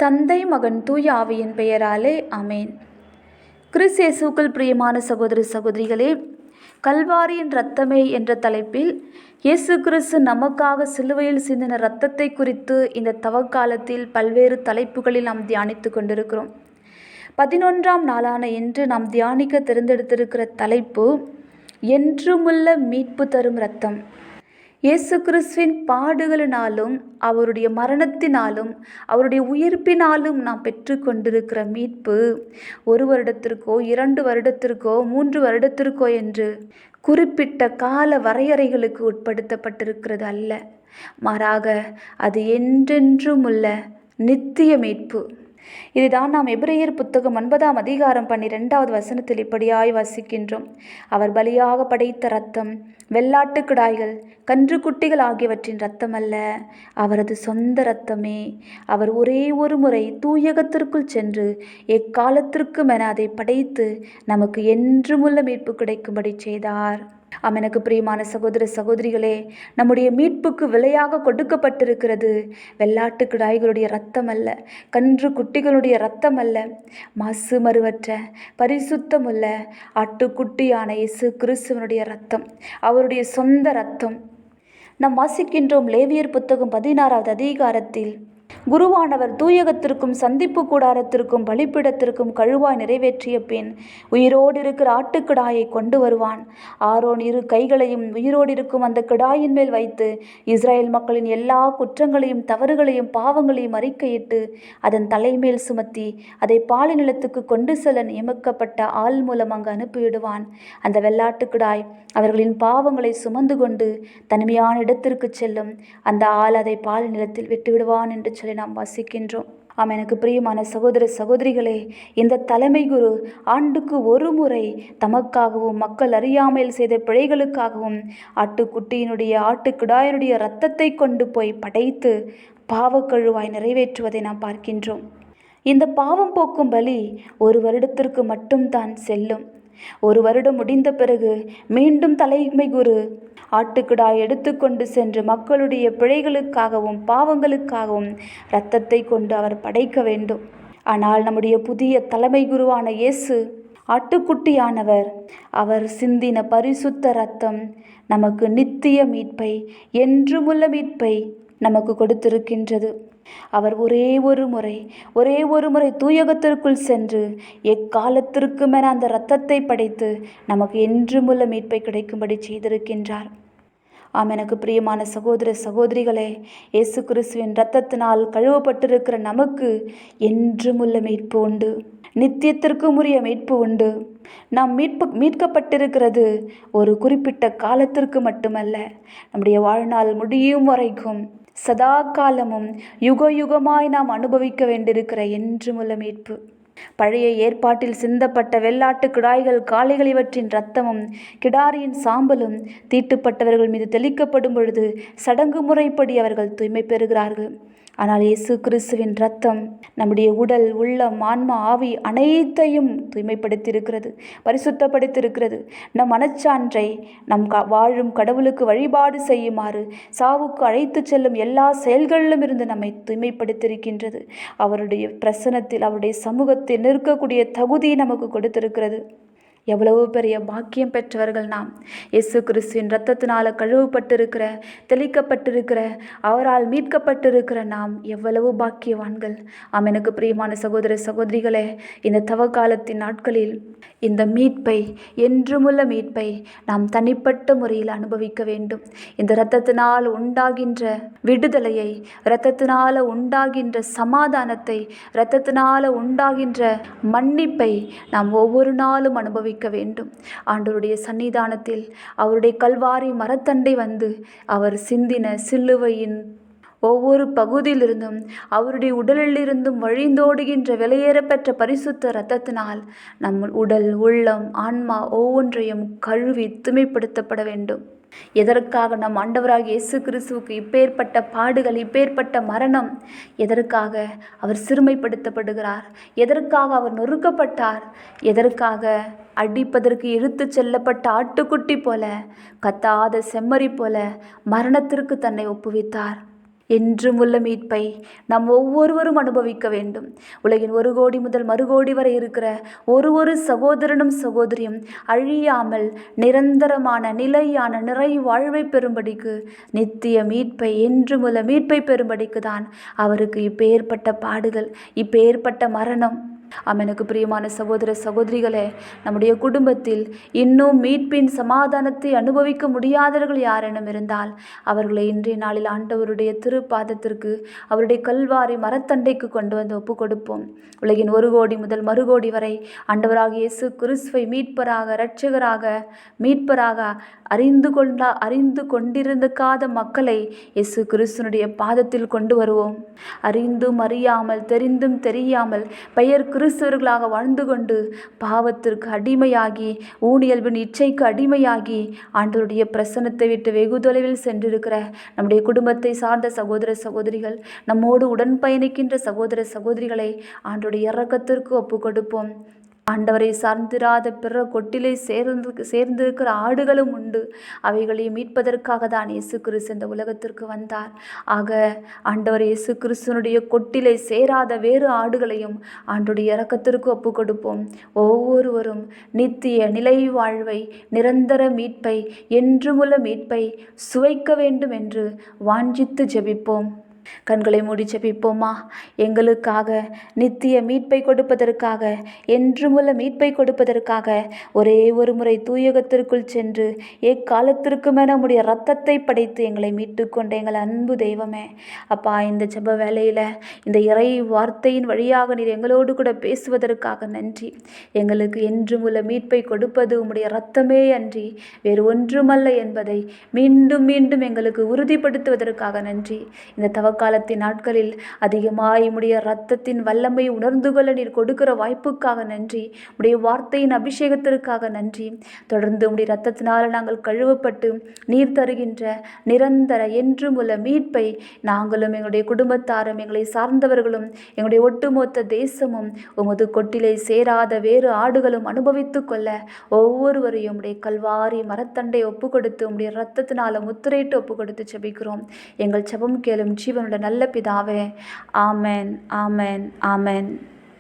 தந்தை மகன் தூய ஆவியின் பெயராலே ஆமேன். கிறிஸ்து இயேசுவுக்குள் பிரியமான சகோதர சகோதரிகளே, கல்வாரியின் இரத்தமே என்ற தலைப்பில் இயேசு கிறிஸ்து நமக்காக சிலுவையில் சிந்தின இரத்தத்தை குறித்து இந்த தவக்காலத்தில் பல்வேறு தலைப்புகளில் நாம் தியானித்து கொண்டிருக்கிறோம். 11ஆம் நாளான இன்று நாம் தியானிக்க தேர்ந்தெடுத்திருக்கிற தலைப்பு என்றுமுள்ள மீட்பு தரும் இரத்தம். இயேசு கிறிஸ்துவின் பாடுகளினாலும் அவருடைய மரணத்தினாலும் அவருடைய உயிர்ப்பினாலும் நாம் பெற்று கொண்டிருக்கிற மீட்பு 1 வருடத்திற்கோ 2 வருடத்திற்கோ 3 வருடத்திற்கோ என்று குறிப்பிட்ட கால வரையறைகளுக்கு உட்படுத்தப்பட்டிருக்கிறது அல்ல. மாறாக அது என்றென்றும் உள்ள நித்திய மீட்பு. இதுதான் நாம் எபிரேயர் புத்தகம் 9ஆம் அதிகாரம் 12வது வசனத்தில் இப்படியாய் வாசிக்கின்றோம். அவர் பலியாக படைத்த இரத்தம் வெள்ளாட்டுக்கிடாய்கள் கன்றுக்குட்டிகள் ஆகியவற்றின் இரத்தம் அல்ல, அவரது சொந்த இரத்தமே. அவர் ஒரே ஒரு முறை தூயகத்திற்குள் சென்று எக்காலத்திற்கும் என அதை படைத்து நமக்கு என்றுமுள்ள மீட்பு கிடைக்கும்படி செய்தார். எனக்கு பிரியமான சகோதர சகோதரிகளே, நம்முடைய மீட்புக்கு விலையாக கொடுக்கப்பட்டிருக்கிறது வெள்ளாட்டு கிடாய்களுடைய இரத்தம் அல்ல, கன்று குட்டிகளுடைய இரத்தம் அல்ல, மாசு மறுவற்ற பரிசுத்தமுள்ள ஆட்டுக்குட்டியான இயேசு கிறிஸ்துவனுடைய இரத்தம், அவருடைய சொந்த இரத்தம். நாம் வாசிக்கின்றோம் லேவியர் புத்தகம் 16வது அதிகாரத்தில் குருவானவர் தூயகத்திற்கும் சந்திப்பு கூடாரத்திற்கும் பலிப்பிடத்திற்கும் கழுவாய் நிறைவேற்றிய பின் உயிரோடு இருக்கிற ஆட்டுக்கிடாயை கொண்டு வருவான். ஆரோன் 2 கைகளையும் உயிரோடு இருக்கும் அந்த கிடாயின் மேல் வைத்து இஸ்ரேல் மக்களின் எல்லா குற்றங்களையும் தவறுகளையும் பாவங்களையும் அறிக்கையிட்டு அதன் தலைமேல் சுமத்தி அதை பாலை நிலத்துக்கு கொண்டு செல்ல நியமிக்கப்பட்ட ஆள் மூலம் அங்கு அனுப்பிவிடுவான். அந்த வெள்ளாட்டுக்கிடாய் அவர்களின் பாவங்களை சுமந்து கொண்டு தனிமையான இடத்திற்கு செல்லும். அந்த ஆள் அதை பாலை நிலத்தில் விட்டுவிடுவான் என்று சொல்லி நாம் வாசிக்கின்றோம். எனக்கு பிரியமான சகோதர சகோதரிகளே, இந்த தலைமை குரு ஆண்டுக்கு ஒரு முறை தமக்காகவும் மக்கள் அறியாமையில் செய்த பிழைகளுக்காகவும் ஆட்டுக்கிடாயினுடைய இரத்தத்தை கொண்டு போய் படைத்து பாவக்கழுவாய் நிறைவேற்றுவதை நாம் பார்க்கின்றோம். இந்த பாவம் போக்கும் பலி 1 வருடத்திற்கு மட்டும்தான் செல்லும். 1 வருடம் முடிந்த பிறகு மீண்டும் தலைமை குரு ஆட்டுக்கிடாய் எடுத்துக்கொண்டு சென்று மக்களுடைய பிழைகளுக்காகவும் பாவங்களுக்காகவும் இரத்தத்தை கொண்டு அவர் படைக்க வேண்டும். ஆனால் நம்முடைய புதிய தலைமை குருவான இயேசு ஆட்டுக்குட்டியானவர், அவர் சிந்தின பரிசுத்த இரத்தம் நமக்கு நித்திய மீட்பை, என்றுமுள்ள மீட்பை நமக்கு கொடுத்திருக்கின்றது. அவர் ஒரே ஒரு முறை தூயகத்திற்குள் சென்று எக்காலத்திற்கும் என அந்த இரத்தத்தை படைத்து நமக்கு என்றுமுள்ள மீட்பை கிடைக்கும்படி செய்திருக்கின்றார். எனக்கு பிரியமான சகோதர சகோதரிகளே, இயேசு கிறிஸ்துவின் இரத்தத்தினால் கழுவப்பட்டிருக்கிற நமக்கு என்றுமுள்ள மீட்பு உண்டு, நித்தியத்திற்கும் உரிய மீட்பு உண்டு. நாம் மீட்கப்பட்டிருக்கிறது ஒரு குறிப்பிட்ட காலத்திற்கு மட்டுமல்ல, நம்முடைய வாழ்நாள் முடியும் வரைக்கும் சதா காலமும் யுக யுகமாய் நாம் அனுபவிக்க வேண்டியிருக்கிற என்றுமுள்ள மீட்பு. பழைய ஏற்பாட்டில் சிந்தப்பட்ட வெள்ளாட்டு கிடாய்கள் காளைகள் இவற்றின் இரத்தமும் கிடாரியின் சாம்பலும் தீட்டுப்பட்டவர்கள் மீது தெளிக்கப்படும் பொழுது சடங்கு முறைப்படி அவர்கள் தூய்மை பெறுகிறார்கள். ஆனால் இயேசு கிறிஸ்துவின் இரத்தம் நம்முடைய உடல், உள்ளம், ஆன்மா, ஆவி அனைத்தையும் தூய்மைப்படுத்தியிருக்கிறது, பரிசுத்தப்படுத்தியிருக்கிறது. நம் மனச்சான்றை நம் வாழும் கடவுளுக்கு வழிபாடு செய்யுமாறு சாவுக்கு அழைத்து செல்லும் எல்லா செயல்களிலும் இருந்து நம்மை தூய்மைப்படுத்தியிருக்கின்றது. அவருடைய பிரசன்னத்தில், அவருடைய சமூகத்தில் நிற்கக்கூடிய தகுதியை நமக்கு கொடுத்திருக்கிறது. எவ்வளவு பெரிய பாக்கியம் பெற்றவர்கள் நாம்! இயேசு கிறிஸ்துவின் இரத்தத்தினால் கழுவப்பட்டிருக்கிற, தெளிக்கப்பட்டிருக்கிற, அவரால் மீட்கப்பட்டிருக்கிற நாம் எவ்வளவு பாக்கியவான்கள்! எனக்கு பிரியமான சகோதர சகோதரிகளே, இந்த தவக்காலத்தின் நாட்களில் இந்த மீட்பை, என்றுமுள்ள மீட்பை நாம் தனிப்பட்ட முறையில் அனுபவிக்க வேண்டும். இந்த இரத்தத்தினால் உண்டாகின்ற விடுதலையை, இரத்தத்தினால் உண்டாகின்ற சமாதானத்தை, இரத்தத்தினால் உண்டாகின்ற மன்னிப்பை நாம் ஒவ்வொரு நாளும் அனுபவிக்க வேண்டும். ஆண்டவருடைய சன்னிதானத்தில் அவருடைய கல்வாரி மரத்தண்டை வந்து அவர் சிந்தின சிலுவையின் ஒவ்வொரு பகுதியிலிருந்தும் அவருடைய உடலிலிருந்தும் வழிந்தோடுகின்ற விலையேறப்பெற்ற பரிசுத்த இரத்தத்தினால் நம் உடல், உள்ளம், ஆன்மா ஒவ்வொன்றையும் கழுவி தூய்மைப்படுத்தப்பட வேண்டும். எதற்காக நம் ஆண்டவராக இயேசு கிறிஸ்துவுக்கு இப்பேற்பட்ட பாடுகள், இப்பேற்பட்ட மரணம்? எதற்காக அவர் சிறுமைப்படுத்தப்படுகிறார்? எதற்காக அவர் நொறுக்கப்பட்டார்? எதற்காக அடிப்பதற்கு இழுத்து செல்லப்பட்ட ஆட்டுக்குட்டி போல, கத்தாத செம்மறி போல மரணத்திற்கு தன்னை ஒப்புவித்தார்? என்றும் உள்ள மீட்பை நாம் ஒவ்வொருவரும் அனுபவிக்க வேண்டும். உலகின் 1 கோடி முதல் மறுகோடி வரை இருக்கிற ஒரு சகோதரனும் சகோதரியும் அழியாமல் நிரந்தரமான நிலையான நிறை வாழ்வை பெறும்படிக்கு, நித்திய மீட்பை என்றும் உள்ள மீட்பை பெறும்படிக்கு தான் அவருக்கு இப்பேற்பட்ட பாடுகள், இப்பேற்பட்ட மரணம். எனக்கு பிரியமான சகோதர சகோதரிகளே, நம்முடைய குடும்பத்தில் இன்னும் மீட்பின் சமாதானத்தை அனுபவிக்க முடியாதவர்கள் யாரேனும் இருந்தால் அவர்களை இன்றைய நாளில் ஆண்டவருடைய திருப்பாதத்திற்கு, அவருடைய கல்வாரி மரத்தண்டைக்கு கொண்டு வந்து ஒப்பு கொடுப்போம். உலகின் 1 கோடி முதல் மறுகோடி வரை ஆண்டவராக இயேசு கிறிஸ்துவை மீட்பராக, இரட்சகராக, மீட்பராக அறிந்து கொண்டிருக்காத மக்களை இயேசு கிறிஸ்துனுடைய பாதத்தில் கொண்டு வருவோம். அறிந்தும் அறியாமல், தெரிந்தும் தெரியாமல் பெயர் கிறிஸ்தவர்களாக வாழ்ந்து கொண்டு பாவத்திற்கு அடிமையாகி, ஊனியல்பின் இச்சைக்கு அடிமையாகி ஆண்டவருடைய பிரசன்னத்தை விட்டு வெகு தொலைவில் சென்றிருக்கிற நம்முடைய குடும்பத்தை சார்ந்த சகோதர சகோதரிகள், நம்மோடு உடன் பயணிக்கின்ற சகோதர சகோதரிகளை ஆண்டவருடைய இரக்கத்திற்கு ஒப்பு கொடுப்போம். ஆண்டவரை சார்ந்திராத பிற கொட்டிலை சேர்ந்திருக்கிற ஆடுகளும் உண்டு. அவைகளை மீட்பதற்காக தான் இயேசு கிறிஸ்து இந்த உலகத்திற்கு வந்தார். ஆக ஆண்டவர் இயேசு கிறிஸ்துனுடைய கொட்டிலை சேராத வேறு ஆடுகளையும் ஆண்டுடைய இரக்கத்திற்கு ஒப்பு கொடுப்போம். ஒவ்வொருவரும் நித்திய நிலை வாழ்வை, நிரந்தர மீட்பை, என்றுமுள்ள மீட்பை சுவைக்க வேண்டும் என்று வாஞ்சித்து ஜெபிப்போம். கண்களை மூடி ஜெபிப்போமா? எங்களுக்காக நித்திய மீட்பை கொடுப்பதற்காக, என்றுமுள்ள மீட்பை கொடுப்பதற்காக ஒரே ஒரு முறை தூயகத்திற்குள் சென்று எக்காலத்திற்குமே நம்முடைய இரத்தத்தை படைத்து எங்களை மீட்டு கொண்ட எங்கள் அன்பு தெய்வமே, அப்பா, இந்த ஜெப வேளையில் இந்த இறை வார்த்தையின் வழியாக நீர் எங்களோடு கூட பேசுவதற்காக நன்றி. எங்களுக்கு என்றுமுள்ள மீட்பை கொடுப்பது உம்முடைய இரத்தமே அன்றி வேறு ஒன்றுமல்ல என்பதை மீண்டும் மீண்டும் எங்களுக்கு உறுதிப்படுத்துவதற்காக நன்றி. இந்த தவக்காலத்தின் நாட்களில் அதிகமாய் உம்முடைய இரத்தத்தின் வல்லமை உணர்ந்து கொள்ள நீர் கொடுக்கிற வாய்ப்புக்காக நன்றி. உடைய வார்த்தையின் அபிஷேகத்திற்காக நன்றி. தொடர்ந்து உம்முடைய இரத்தத்தினால் நாங்கள் கழுவப்பட்டு நீர் தருகின்ற நிரந்தர என்றும் உள்ள மீட்பை நாங்களும், எங்களுடைய குடும்பத்தாரும், எங்களை சார்ந்தவர்களும், எங்களுடைய ஒட்டுமொத்த தேசமும் உமது கொட்டிலை சேராத வேறு ஆடுகளும் அனுபவித்து கொள்ள ஒவ்வொருவரையும் உடைய கல்வாரி மரத்தண்டை ஒப்பு கொடுத்து உம்முடைய இரத்தத்தினால முத்திரையிட்டு ஒப்பு கொடுத்து ஜெபிக்கிறோம். எங்கள் ஜெபம் கேளும் ஜீவனுள்ள நல்ல பிதாவே. ஆமென், ஆமென், ஆமென்.